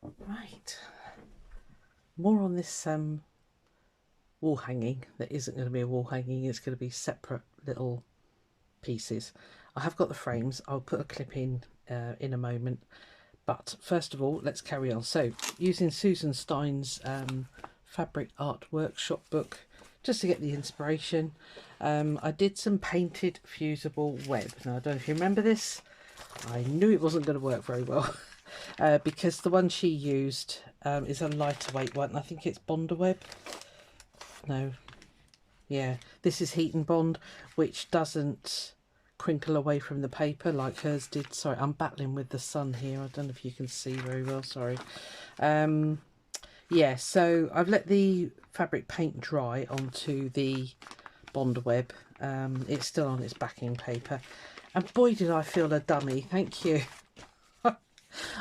Right, more on this wall hanging that isn't going to be a wall hanging, it's going to be separate little pieces. I have got the frames, I'll put a clip in a moment, but first of all let's carry on. So using Susan Stein's fabric art workshop book just to get the inspiration, I did some painted fusible web. Now I don't know if you remember this, I knew it wasn't going to work very well because the one she used is a lighter weight one. I think it's Bonder web. No, yeah, this is Heat and Bond, which doesn't crinkle away from the paper like hers did. Sorry, I'm battling with the sun here. I don't know if you can see very well, sorry. Yeah, so I've let the fabric paint dry onto the Bonder web. It's still on its backing paper. And boy, did I feel a dummy. Thank you.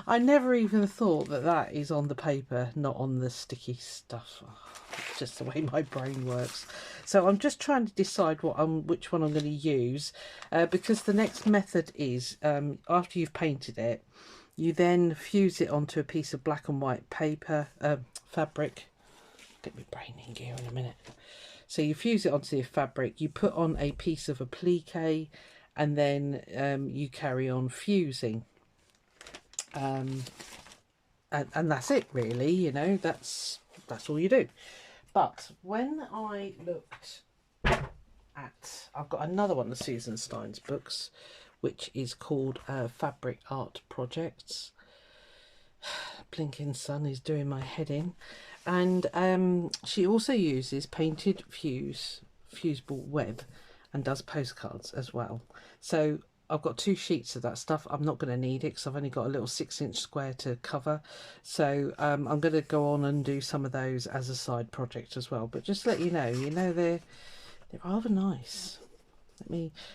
I never even thought that that is on the paper, not on the sticky stuff. Oh, it's just the way my brain works. So I'm just trying to decide which one I'm going to use, because the next method is, after you've painted it, you then fuse it onto a piece of black and white paper, fabric. Get my brain in gear in a minute. So you fuse it onto the fabric, you put on a piece of applique, and then you carry on fusing. And that's it really, you know, that's all you do. But when I looked at, I've got another one of Susan Stein's books, which is called Fabric Art Projects. Blinking sun is doing my head in. And she also uses painted fusible web and does postcards as well. So I've got 2 sheets of that stuff. I'm not going to need it because I've only got a little 6-inch square to cover. So I'm going to go on and do some of those as a side project as well. But just to let you know, they're rather nice.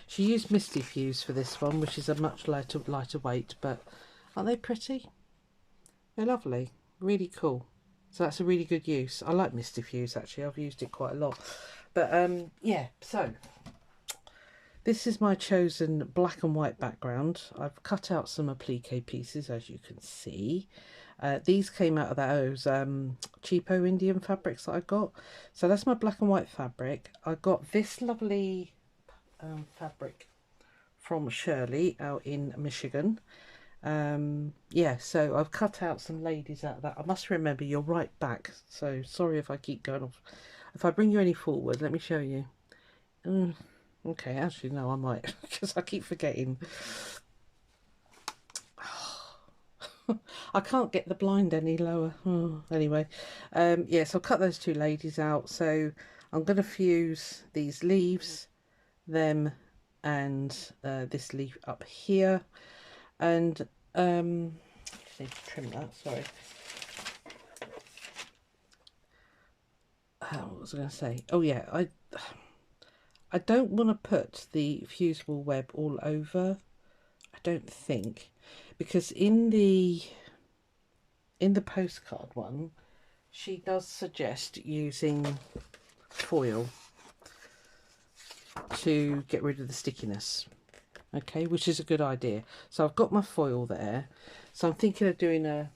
She used Misty Fuse for this one, which is a much lighter weight, but aren't they pretty? They're lovely, really cool. So that's a really good use. I like Misty Fuse actually. I've used it quite a lot. But yeah, so this is my chosen black and white background. I've cut out some applique pieces, as you can see. These came out of those cheapo Indian fabrics that I got. So that's my black and white fabric. I got this lovely fabric from Shirley out in Michigan. Yeah, so I've cut out some ladies out of that. I must remember you're right back, so sorry if I keep going off. If I bring you any forward, let me show you. Okay, actually no, I might, because I keep forgetting. I can't get the blind any lower. Anyway, yeah, so I'll cut those 2 ladies out. So I'm going to fuse these leaves, them, and this leaf up here. And just need to trim that, sorry. What was I going to say? Oh yeah, I don't want to put the fusible web all over, I don't think, because in the postcard one she does suggest using foil to get rid of the stickiness. Okay, which is a good idea. So I've got my foil there, so I'm thinking of doing a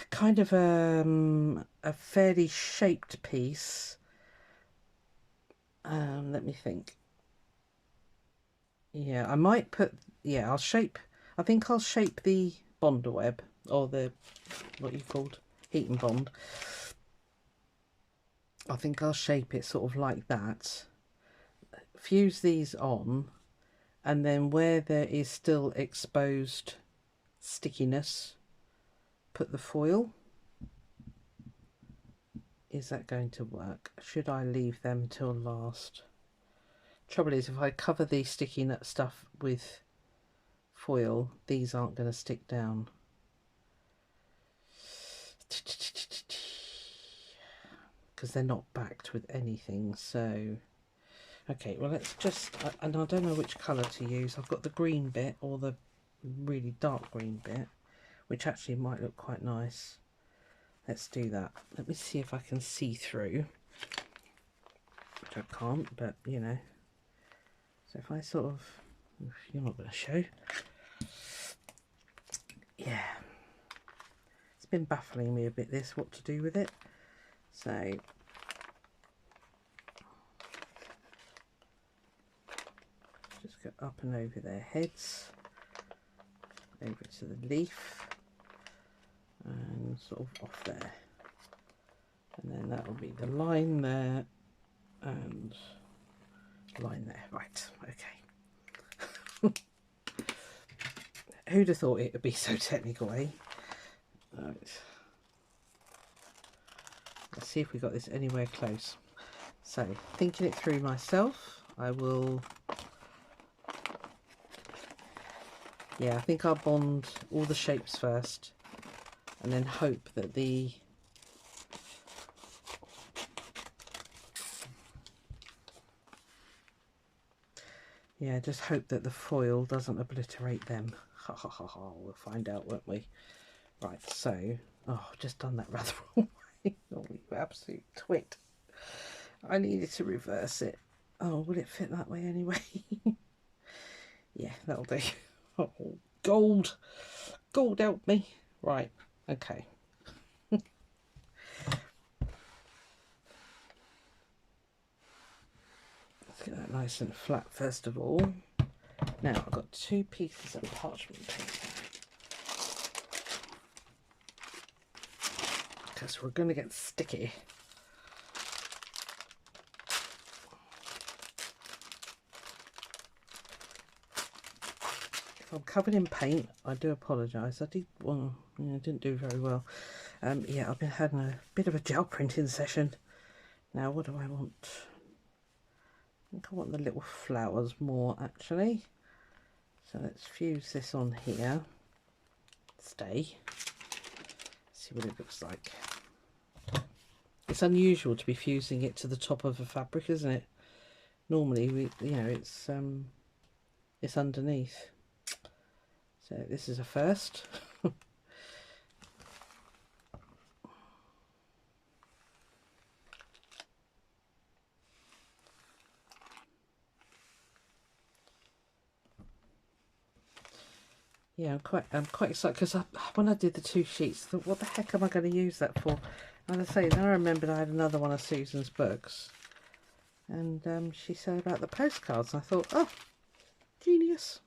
kind of a fairly shaped piece. Let me think. Yeah, I might put, yeah, I think I'll shape the Bonder web, or the, what you called, Heat and Bond. I think I'll shape it sort of like that. Fuse these on, and then where there is still exposed stickiness, put the foil. Is that going to work? Should I leave them till last? Trouble is, if I cover the sticky nut stuff with foil, these aren't going to stick down. Because they're not backed with anything. So okay, well let's just, and I don't know which colour to use. I've got the green bit or the really dark green bit, which actually might look quite nice. Let's do that. Let me see if I can see through, which I can't, but you know. So if I sort of, you're not going to show. Yeah. been baffling me a bit, this, what to do with it. So just go up and over their heads, over to the leaf, and sort of off there. And then that will be the line there and line there. Right, okay. Who'd have thought it would be so technical, eh? Right. Let's see if we got this anywhere close. So, thinking it through myself, I will... Yeah, I think I'll bond all the shapes first and then hope that the... Yeah, just hope that the foil doesn't obliterate them. Ha ha ha ha, we'll find out, won't we? Right, so... Oh, I've just done that rather wrong way. Oh, you absolute twit. I needed to reverse it. Oh, will it fit that way anyway? Yeah, that'll do. Oh, gold. Gold, help me. Right, okay. Let's get that nice and flat first of all. Now, I've got 2 pieces of parchment paper. Because we're going to get sticky. If I'm covered in paint, I do apologise. I did, well, yeah, I didn't do very well. Yeah, I've been having a bit of a gel printing session. Now, what do I want? I think I want the little flowers more, actually. So let's fuse this on here. Stay. See what it looks like. It's unusual to be fusing it to the top of a fabric, isn't it? Normally, you know, it's underneath. So this is a first. Yeah, I'm quite excited because when I did the 2 sheets, I thought, what the heck am I going to use that for? And I say, then I remembered I had another one of Susan's books, and she said about the postcards. And I thought, oh, genius!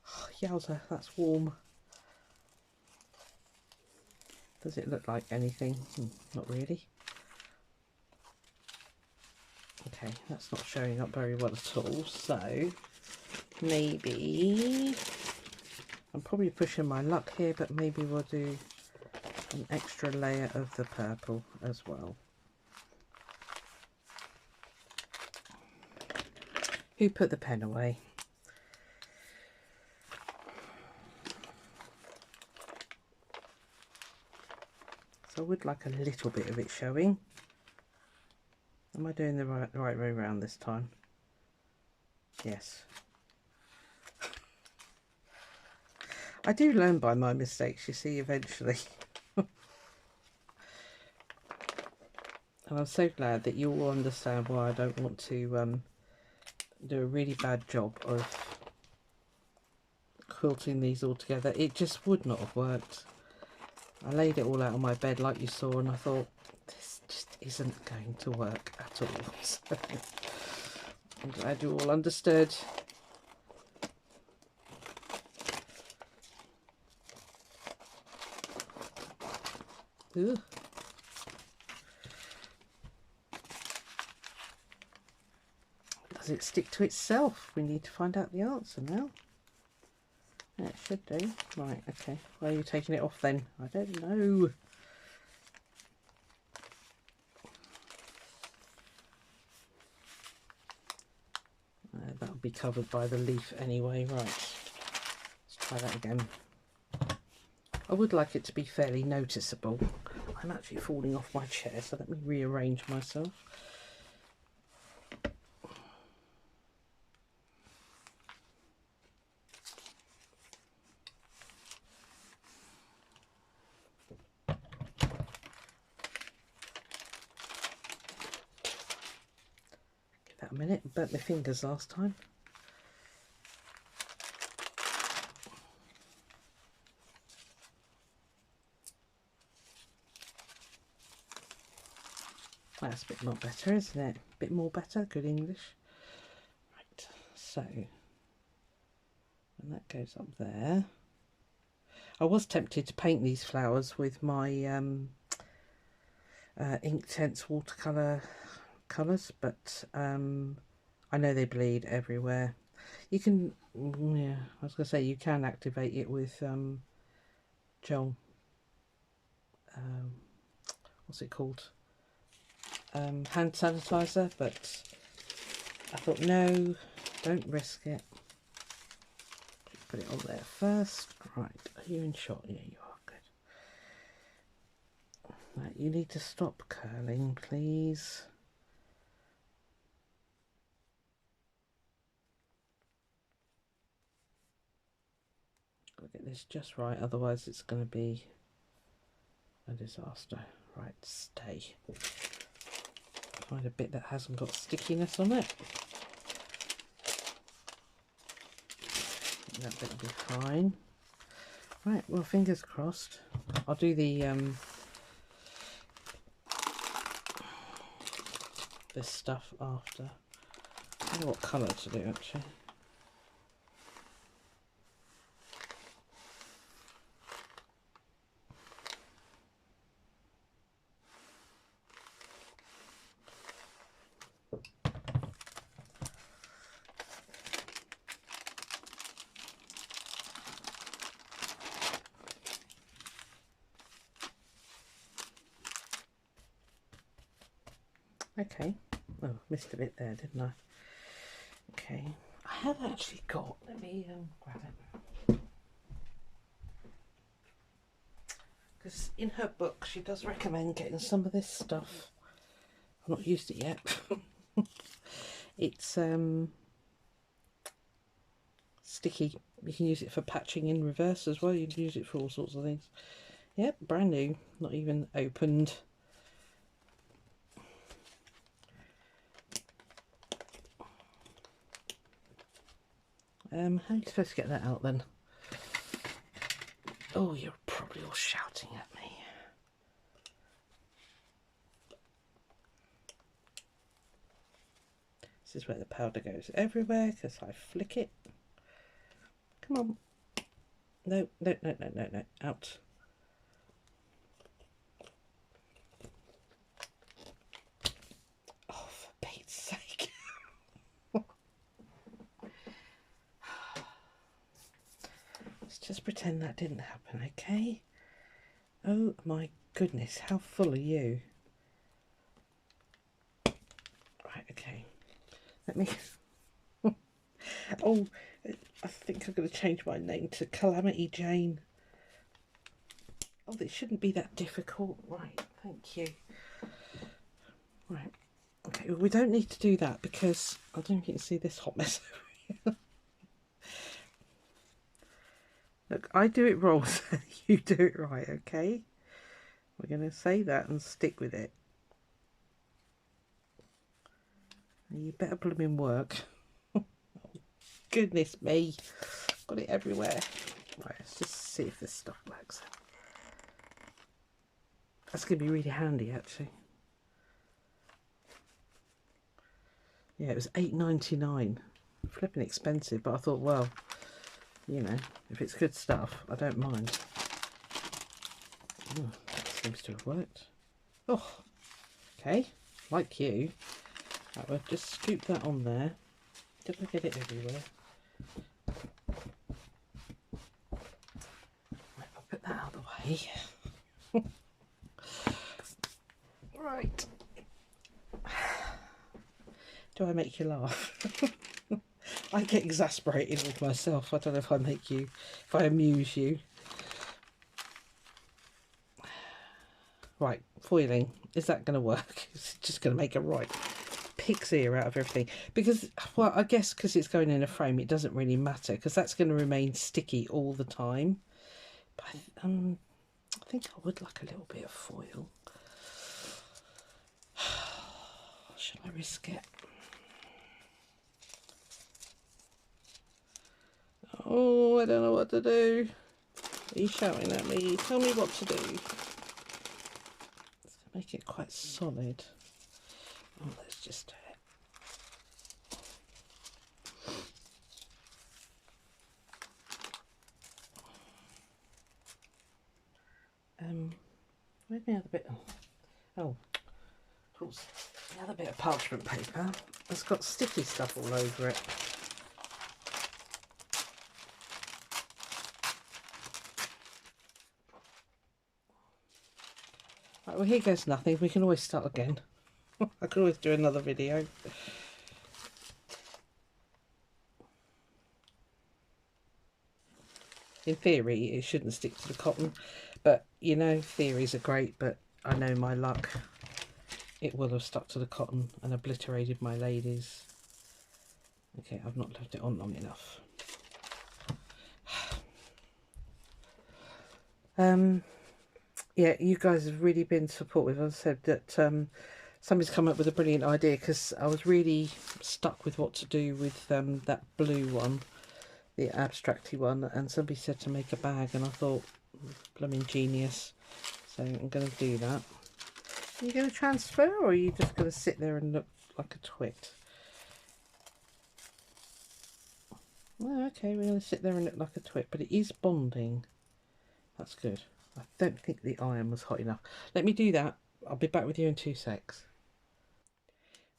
Oh, yowza, that's warm. Does it look like anything? Not really. Okay, that's not showing up very well at all, so maybe, I'm probably pushing my luck here, but maybe we'll do an extra layer of the purple as well. Who put the pen away? So I would like a little bit of it showing. Am I doing the right way around this time? Yes. I do learn by my mistakes, you see, eventually. And I'm so glad that you all understand why I don't want to do a really bad job of quilting these all together. It just would not have worked. I laid it all out on my bed like you saw, and I thought, this just isn't going to work at all. So I'm glad you all understood. Ooh. Does it stick to itself? We need to find out the answer now. Yeah, it should do. Right, okay. Why are you taking it off then? I don't know. That'll be covered by the leaf anyway. Right, let's try that again. I would like it to be fairly noticeable. I'm actually falling off my chair, so let me rearrange myself. Give that a minute. Burnt my fingers last time. That's a bit more better, isn't it? A bit more better, good English. Right, so and that goes up there. I was tempted to paint these flowers with my Inktense watercolour colours, but I know they bleed everywhere. You can, yeah, I was going to say you can activate it with gel, what's it called? Hand sanitizer, but I thought no, don't risk it. Put it on there first. Right, are you in shot? Yeah, you are. Good. Right, you need to stop curling, please. Gotta get this just right, otherwise it's going to be a disaster. Right, stay. Find a bit that hasn't got stickiness on it. That bit will be fine. Right, well, fingers crossed. I'll do the this stuff after. I don't know what colour to do actually. Okay, oh, missed a bit there, didn't I? Okay, I have actually got, let me grab it. Because in her book she does recommend getting some of this stuff. I've not used it yet. It's sticky. You can use it for patching in reverse as well. You can use it for all sorts of things. Yep, brand new, not even opened. How are you supposed to get that out then? Oh, you're probably all shouting at me. This is where the powder goes everywhere because I flick it. Come on. No, no, no, no, no, no. Out. Oh, for Pete's sake. Let's just pretend that didn't happen, okay? Oh my goodness, how full are you? Right, okay. Let me... Oh, I think I'm going to change my name to Calamity Jane. Oh, it shouldn't be that difficult. Right, thank you. Right, okay, well, we don't need to do that because I don't know if you can see this hot mess over here. Look, I do it wrong, so you do it right, okay? We're going to say that and stick with it. You better blooming work. Goodness me, got it everywhere. Right, let's just see if this stuff works. That's going to be really handy actually. Yeah, it was $8.99. Flipping expensive, but I thought, well, you know, if it's good stuff, I don't mind. Oh, that seems to have worked. Oh, okay, like you. Right, we'll just scoop that on there. Did I get it everywhere? Right, I'll put that out of the way. Right. Do I make you laugh? I get exasperated with myself. I don't know if I make you, if I amuse you. Right, foiling. Is that going to work? It's just going to make a right pig's ear out of everything. Because, well, I guess because it's going in a frame, it doesn't really matter. Because that's going to remain sticky all the time. But I think I would like a little bit of foil. Should I risk it? Oh, I don't know what to do. Are you shouting at me? Tell me what to do. Let's make it quite solid. Oh, let's just do it. Where's the other bit? Oh, of course, the other bit of parchment paper has got sticky stuff all over it. Right, well, here goes nothing. We can always start again. I could always do another video. In theory, it shouldn't stick to the cotton, but you know, theories are great, but I know my luck. It will have stuck to the cotton and obliterated my ladies. Okay, I've not left it on long enough. Yeah, you guys have really been supportive. I said that somebody's come up with a brilliant idea, because I was really stuck with what to do with that blue one, the abstracty one, and somebody said to make a bag, and I thought, blooming genius. So I'm going to do that. Are you going to transfer, or are you just going to sit there and look like a twit? Oh, okay, we're going to sit there and look like a twit, but it is bonding. That's good. I don't think the iron was hot enough. Let me do that. I'll be back with you in 2 secs.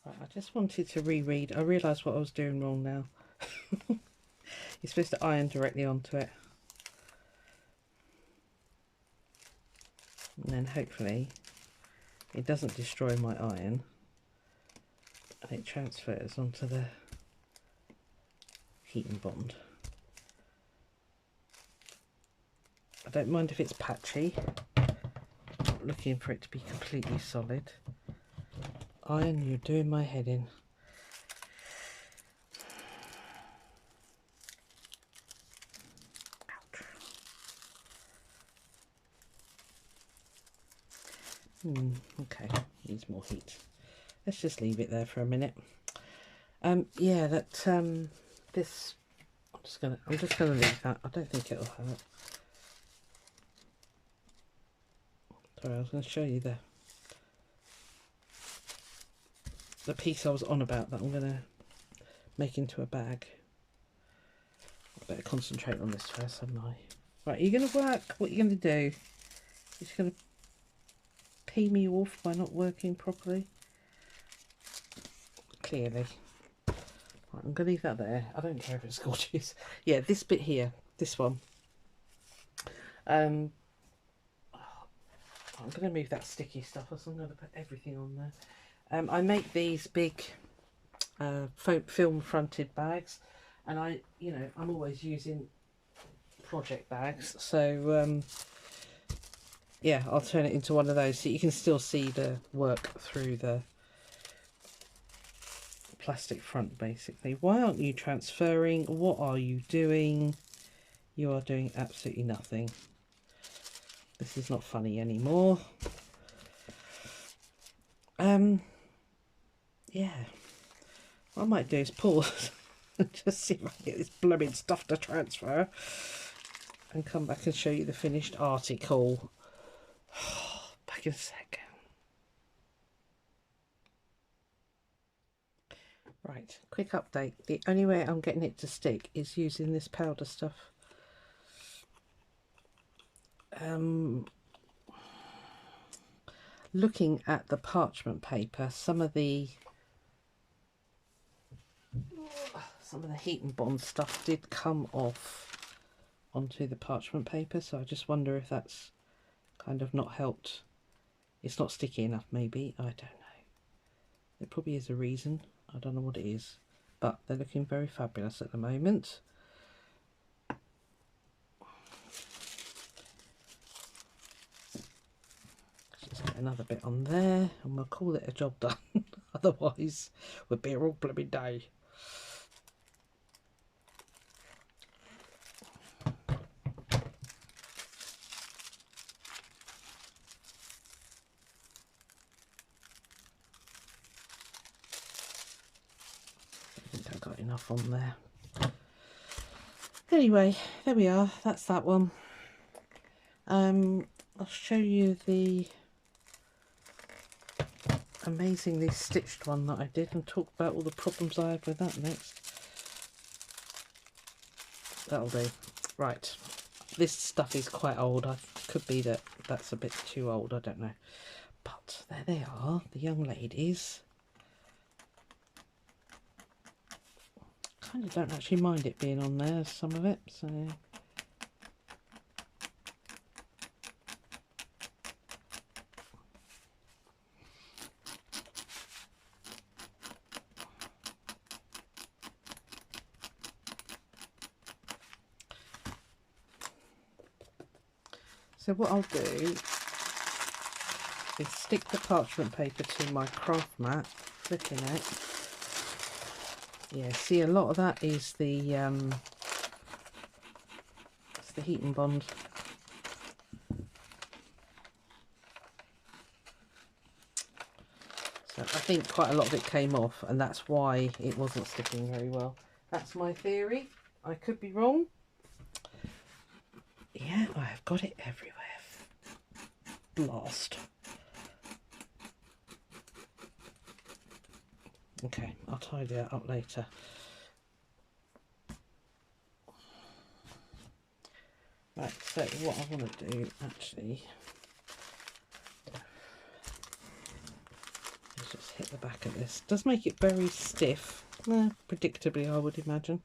Right, I just wanted to reread. I realised what I was doing wrong now. You're supposed to iron directly onto it. And then hopefully it doesn't destroy my iron. And it transfers onto the heat and bond. I don't mind if it's patchy. I'm looking for it to be completely solid. Iron, you're doing my head in. Ouch. Okay, needs more heat. Let's just leave it there for a minute. Yeah, that this I'm just gonna leave that. I don't think it'll hurt. Sorry, I was going to show you the piece I was on about that I'm going to make into a bag. I better concentrate on this first, haven't I? Right, are you going to work? What are you going to do? You're just going to pee me off by not working properly? Clearly. Right, I'm going to leave that there. I don't care if it's gorgeous. Yeah, this bit here, this one. I'm going to move that sticky stuff, so I'm going to put everything on there. I make these big film fronted bags, and I'm always using project bags, so yeah, I'll turn it into one of those so you can still see the work through the plastic front, basically. Why aren't you transferring? What are you doing? You are doing absolutely nothing. This is not funny anymore. Yeah, what I might do is pause and just see if I can get this blooming stuff to transfer and come back and show you the finished article. Back in a sec. Right, quick update. The only way I'm getting it to stick is using this powder stuff. Looking at the parchment paper, some of the heat and bond stuff did come off onto the parchment paper, so I just wonder if that's kind of not helped. It's not sticky enough, maybe. I don't know. There probably is a reason. I don't know what it is, but they're looking very fabulous at the moment. Just get another bit on there and we'll call it a job done. Otherwise we'll be here all blooming day. I think I've got enough on there. Anyway, there we are. That's that one. I'll show you the amazingly stitched one that I did and talk about all the problems I had with that next. That'll do. Right, this stuff is quite old. Could be that that's a bit too old, I don't know. But there they are, the young ladies. Kind of don't actually mind it being on there, some of it, so... So what I'll do is stick the parchment paper to my craft mat, flipping it. Yeah, see, a lot of that is the it's the heat and bond. So I think quite a lot of it came off, and that's why it wasn't sticking very well. That's my theory. I could be wrong. Yeah, I have got it everywhere. Blast. Okay, I'll tidy that up later. Right, so what I want to do actually is just hit the back of this. Does make it very stiff, predictably I would imagine.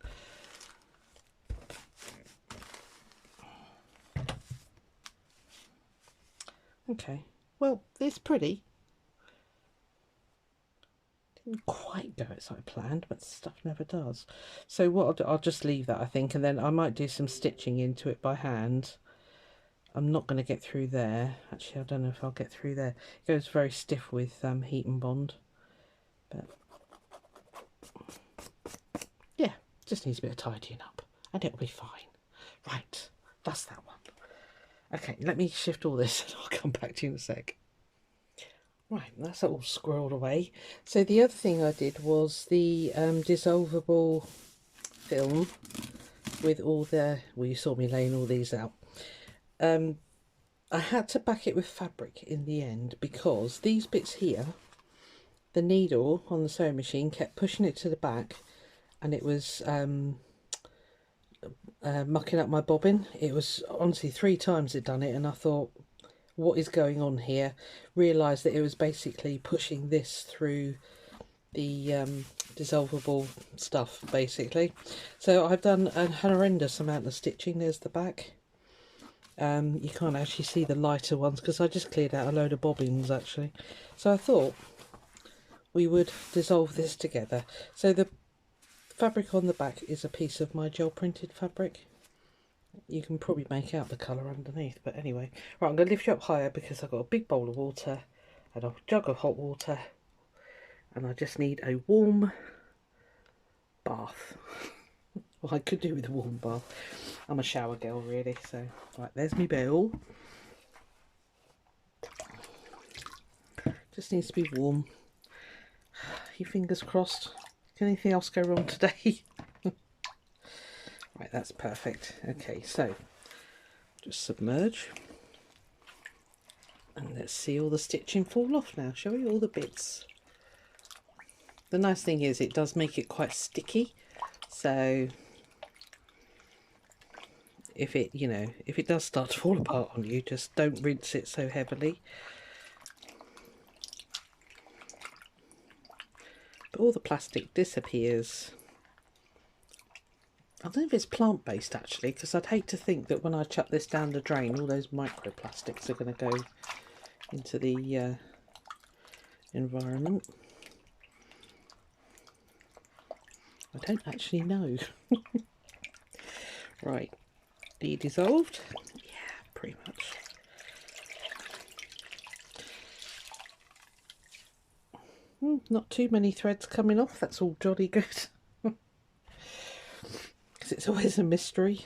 Okay, well, it's pretty. Didn't quite go as I planned, but stuff never does. So what I'll do, I'll just leave that, I think, and then I might do some stitching into it by hand. I'm not going to get through there. Actually, I don't know if I'll get through there. It goes very stiff with heat and bond. But yeah, just needs a bit of tidying up, and it'll be fine. Right, that's that one. Okay, let me shift all this and I'll come back to you in a sec. Right, that's all squirreled away. So the other thing I did was the dissolvable film with all the, well, you saw me laying all these out. I had to back it with fabric in the end because these bits here, the needle on the sewing machine kept pushing it to the back, and it was mucking up my bobbin. It was honestly 3 times it done it, and I thought, what is going on here? Realised that it was basically pushing this through the dissolvable stuff, basically. So I've done a horrendous amount of stitching. There's the back. You can't actually see the lighter ones because I just cleared out a load of bobbins actually. So I thought we would dissolve this together. So the fabric on the back is a piece of my gel printed fabric. You can probably make out the colour underneath, but anyway. Right, I'm going to lift you up higher because I've got a big bowl of water and a jug of hot water, and I just need a warm bath. Well, I could do with a warm bath. I'm a shower girl really, so right, there's my bowl. Just needs to be warm. Your fingers crossed. Can anything else go wrong today? Right, that's perfect. Okay, so just submerge. And let's see all the stitching fall off now, shall we? All the bits. The nice thing is it does make it quite sticky. So if it, you know, if it does start to fall apart on you, just don't rinse it so heavily. But all the plastic disappears. I don't know if it's plant-based actually, because I'd hate to think that when I chuck this down the drain, all those microplastics are going to go into the environment. I don't actually know. Right, are you dissolved? Yeah, pretty much. Not too many threads coming off, that's all jolly good. Because it's always a mystery.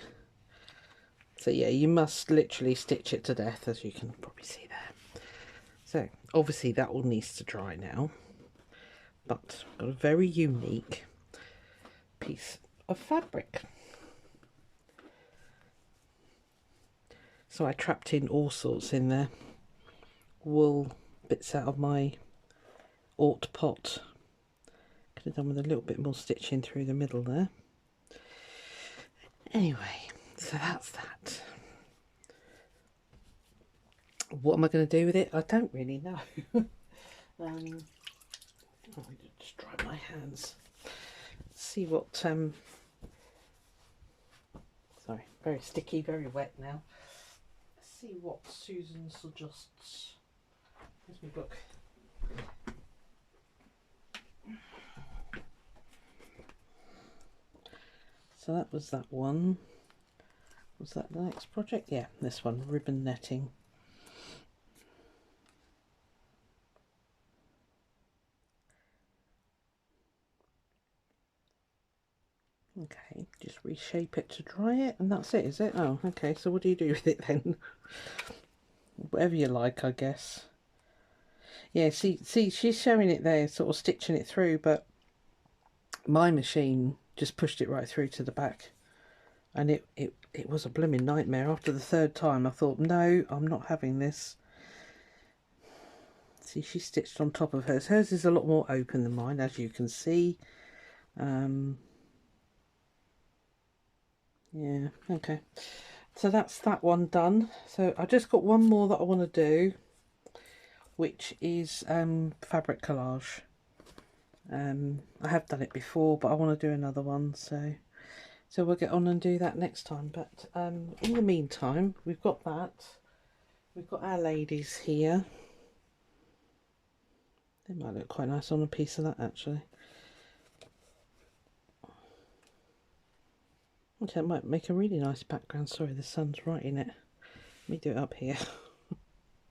So yeah, you must literally stitch it to death, as you can probably see there. So obviously that all needs to dry now, but I've got a very unique piece of fabric. So I trapped in all sorts in there. Wool, bits out of my Haute Pot. Could have done with a little bit more stitching through the middle there. Anyway, so that's that. What am I going to do with it? I don't really know. Let me just dry my hands. See what sorry, very sticky, very wet now. Let's see what Susan suggests. Here's my book. So that was that one. Was that the next project? Yeah, this one, ribbon netting. Okay, just reshape it to dry it, and that's it, is it? Oh, okay, so what do you do with it then? Whatever you like, I guess. Yeah, see, she's showing it there, sort of stitching it through, but my machine just pushed it right through to the back. And it was a blooming nightmare. After the third time, I thought, no, I'm not having this. See, she stitched on top of hers. Hers is a lot more open than mine, as you can see. Yeah, okay. So that's that one done. So I just got one more that I want to do, which is fabric collage. I have done it before, but I want to do another one, so we'll get on and do that next time. But in the meantime, we've got that. We've got our ladies here. They might look quite nice on a piece of that, actually. Okay, it might make a really nice background. Sorry, the sun's right in it. Let me do it up here.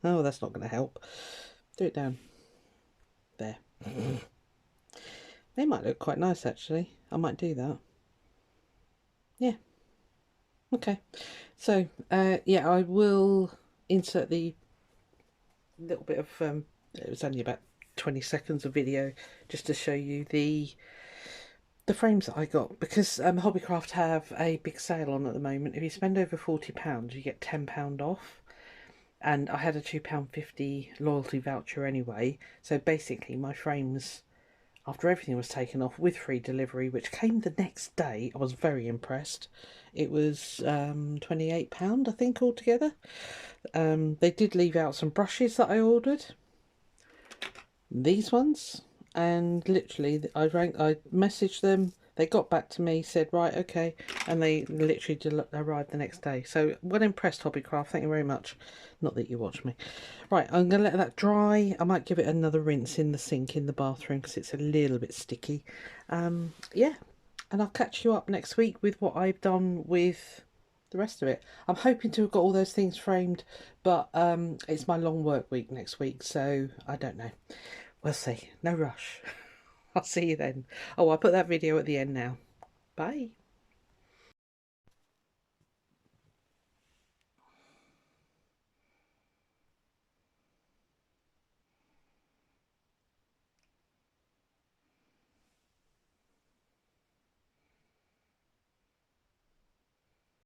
Oh, that's not going to help. Do it down. There. They might look quite nice, actually. I might do that. Yeah. Okay. So, yeah, I will insert the little bit of, it was only about 20 seconds of video just to show you the frames that I got, because Hobbycraft have a big sale on at the moment. If you spend over £40, you get £10 off. And I had a £2.50 loyalty voucher anyway. So basically my frames, after everything was taken off with free delivery, which came the next day, I was very impressed. It was £28, I think, altogether. They did leave out some brushes that I ordered. These ones. And literally, I messaged them. They got back to me, said, right, okay. And they literally arrived the next day. So, well impressed, Hobbycraft. Thank you very much. Not that you watch me. Right, I'm going to let that dry. I might give it another rinse in the sink in the bathroom because it's a little bit sticky. Yeah, and I'll catch you up next week with what I've done with the rest of it. I'm hoping to have got all those things framed, but it's my long work week next week, so I don't know. We'll see. No rush. I'll see you then. Oh, I'll put that video at the end now. Bye.